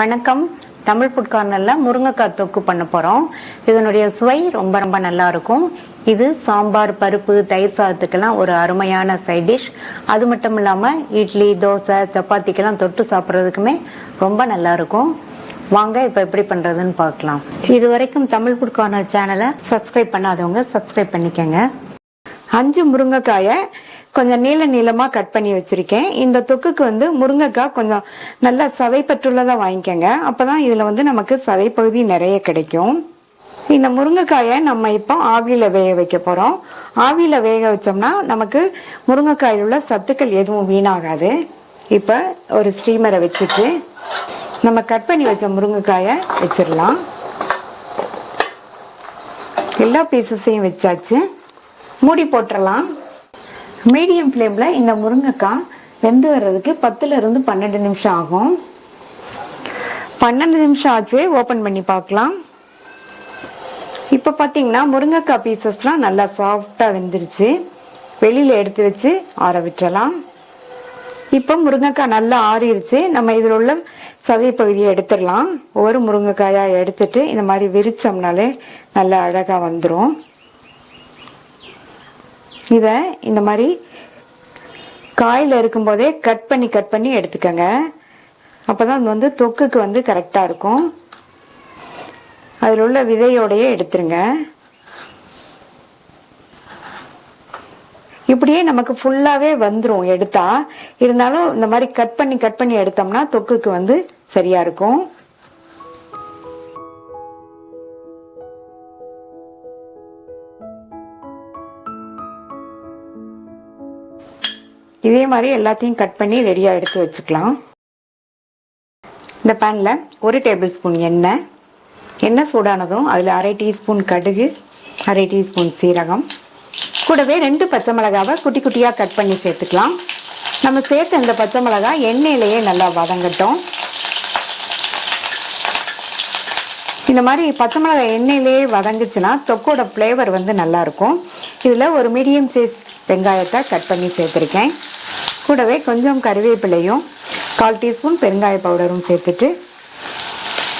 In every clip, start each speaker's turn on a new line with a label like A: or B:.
A: வணக்கம். தமிழ் ஃபுட் கார்னர்ல முருங்கைக்காய் தொக்கு பண்ண போறோம். இதனுடைய சுவை ரொம்ப ரொம்ப நல்லா இருக்கும். இது சாம்பார், பருப்பு, தயிர் சாதத்துக்கெல்லாம் ஒரு அருமையான சைட் டிஷ். அது மட்டும் இல்லாம இட்லி, தோசை, சப்பாத்திக்கெல்லாம் தொட்டு சாப்பிட்றதுக்குமே ரொம்ப நல்லா இருக்கும். வாங்க இப்ப எப்படி பண்றதுன்னு பார்க்கலாம். இது வரைக்கும் தமிழ் ஃபுட் கார்னர் சேனலை சப்ஸ்கிரைப் பண்ணாதவங்க சப்ஸ்கிரைப் பண்ணிக்கங்க. 5 முருங்கைக்காயை கொஞ்சம் நீளமா கட் பண்ணி வச்சிருக்கேன். இந்த தொக்குக்கு முருங்கைக்காய் கொஞ்சம் நல்லா சதைப்பற்றுள்ளதா வாங்கிக்கங்க. அப்பதான் இதுல நமக்கு சதைப்பகுதி நிறைய கிடைக்கும். இந்த முருங்கைக்காயை நம்ம இப்போ ஆவியில வேக வைக்க போறோம். ஆவியில வேக வச்சோம்னா நமக்கு முருங்கைக்காயில் உள்ள சத்துக்கள் எதுவும் வீணாகாது. இப்ப ஒரு ஸ்டீமரை வச்சுட்டு நம்ம கட் பண்ணி வச்ச முருங்கைக்காயை வச்சிடலாம். எல்லா பீசஸையும் வச்சாச்சு. மூடி போட்டுடலாம். மீடியம் ஃப்ளேம்ல இந்த முருங்கைக்காய் வெந்து வர்றதுக்கு 10 இருந்து 12 நிமிஷம் ஆகும். 12 நிமிஷம் ஆச்சு. ஓபன் பண்ணி பார்க்கலாம். இப்ப பாத்தீங்கன்னா முருங்கைக்காய் பீசஸ்லாம் நல்லா சாஃப்டா வெந்துருச்சு. வெளியில எடுத்து வச்சு ஆற விட்டுறலாம். இப்ப முருங்கைக்காய் நல்லா ஆறிடுச்சு. நம்ம இதுல உள்ள சதை பகுதியை எடுத்துடலாம். ஒரு முருங்கைக்காயா எடுத்துட்டு இந்த மாதிரி விரிச்சோம்னாலே நல்லா அழகா வந்துடும். இத இந்த மாதிரி காயில இருக்கும் போதே கட் பண்ணி எடுத்துக்கங்க. அப்பதான் தொக்குக்கு கரெக்டா இருக்கும். அதுல உள்ள விதையோடயே எடுத்துருங்க. இப்படியே நமக்கு ஃபுல்லாவே வந்துரும் எடுத்தா. இருந்தாலும் இந்த மாதிரி கட் பண்ணி எடுத்தோம்னா தொக்குக்கு சரியா இருக்கும். இதே மாதிரி எல்லாத்தையும் கட் பண்ணி ரெடியா எடுத்து வச்சுக்கலாம். இந்த பேன்ல 1 டேபிள் ஸ்பூன் எண்ணெய் சூடானதும் அதுல 1/2 டீஸ்பூன் கடுகு, 1/2 டீஸ்பூன் சீரகம், கூடவே 2 பச்சை மிளகாவை குட்டி குட்டியா கட் பண்ணி சேர்த்துக்கலாம். நம்ம சேர்த்த இந்த பச்சை மிளகாய் எண்ணெயிலேயே நல்லா வதங்கட்டும். இந்த மாதிரி பச்சை மிளகாய் எண்ணெயிலேயே வதங்குச்சுன்னா தொக்கோட ஃப்ளேவர் நல்லா இருக்கும். இதுல ஒரு மீடியம் சைஸ் வெங்காயத்தை கட் பண்ணி சேர்த்திருக்கேன். கூடவே கொஞ்சம் கறிவேப்பிலையும் 1/4 டீஸ்பூன் பெருங்காய பவுடரும் சேர்த்துட்டு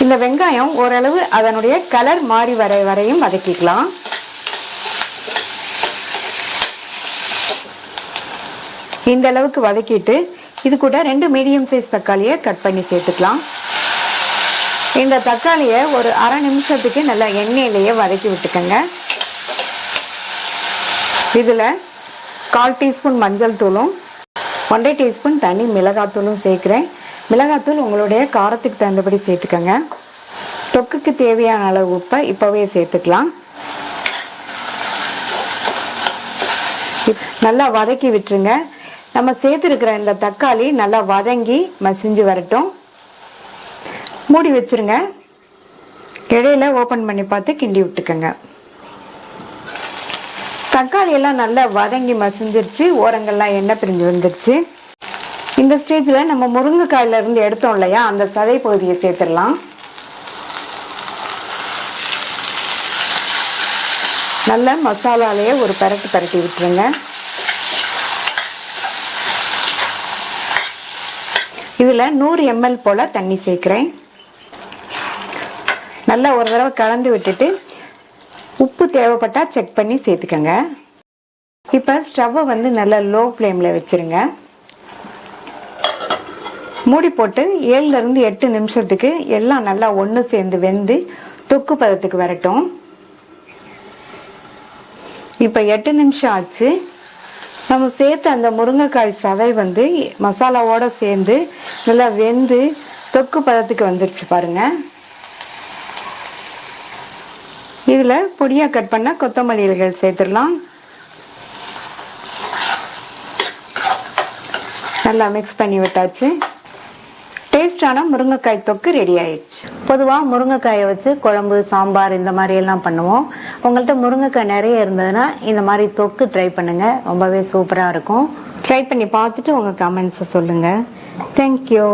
A: இந்த வெங்காயம் ஓரளவு அதனுடைய கலர் மாறி வரையும் வதக்கிக்கலாம். இந்த அளவுக்கு வதக்கிட்டு இது கூட 2 மீடியம் சைஸ் தக்காளியை கட் பண்ணி சேர்த்துக்கலாம். இந்த தக்காளியை ஒரு அரை நிமிஷத்துக்கு நல்லா எண்ணெயிலேயே வதக்கி விட்டுக்கங்க. இதுல 1/4 டீஸ்பூன் மஞ்சள் தூளும் 1/2 டீஸ்பூன் தனி மிளகாத்தூளும் சேர்க்கிறேன். மிளகாத்தூள் உங்களுடைய காரத்துக்கு தகுந்தபடி சேர்த்துக்கங்க. தொக்குக்கு தேவையான அளவு உப்பை இப்பவே சேர்த்துக்கலாம். நல்லா வதக்கி விட்டுருங்க. நம்ம சேர்த்துருக்கிற இந்த தக்காளி நல்லா வதங்கி மசிஞ்சு வரட்டும். மூடி வச்சிருங்க. இடையில ஓபன் பண்ணி பார்த்து கிண்டி விட்டுக்கங்க. தக்காளி எல்லாம் நல்லா வதங்கி மசிஞ்சிருச்சு. ஓரங்கள்லாம் எண்ணெய் பிரிஞ்சு வந்துருச்சு. இந்த ஸ்டேஜ்ல நம்ம முருங்கைக்காயில இருந்து எடுத்தோம் இல்லையா, அந்த சதை பகுதியை சேர்த்துடலாம். நல்ல மசாலாலேயே ஒரு பரட்டி விட்டுருங்க. இதுல 100 ml போல தண்ணி சேர்க்கிறேன். நல்லா ஒரு தடவை கலந்து விட்டுட்டு உப்பு தேவைப்பட்டா செக் பண்ணி சேர்த்துக்கங்க. இப்ப ஸ்டவ்வை நல்லா லோ ஃப்ளேம்ல வச்சிருங்க. மூடி போட்டு 7 இருந்து 8 நிமிஷத்துக்கு எல்லாம் நல்லா ஒண்ணு சேர்ந்து வெந்து தொக்கு பதத்துக்கு வரட்டும். இப்ப 8 நிமிஷம் ஆச்சு. நம்ம சேர்த்த அந்த முருங்கைக்காய் சதை மசாலாவோட சேர்ந்து நல்லா வெந்து தொக்கு பதத்துக்கு வந்துருச்சு பாருங்க. இதுல பொடியா கட் பண்ண கொத்தமல்லி இலைகள் சேர்த்துடலாம். நல்லா மிக்ஸ் பண்ணி விட்டாச்சு. டேஸ்டான முருங்கைக்காய் தொக்கு ரெடி ஆயிடுச்சு. பொதுவா முருங்கைக்காயை வச்சு குழம்பு, சாம்பார் இந்த மாதிரி எல்லாம் பண்ணுவோம். உங்கள்கிட்ட முருங்கைக்காய் நிறைய இருந்ததுன்னா இந்த மாதிரி தொக்கு ட்ரை பண்ணுங்க. ரொம்பவே சூப்பரா இருக்கும். ட்ரை பண்ணி பார்த்துட்டு உங்க கமெண்ட்ஸ் சொல்லுங்க. தேங்க்யூ.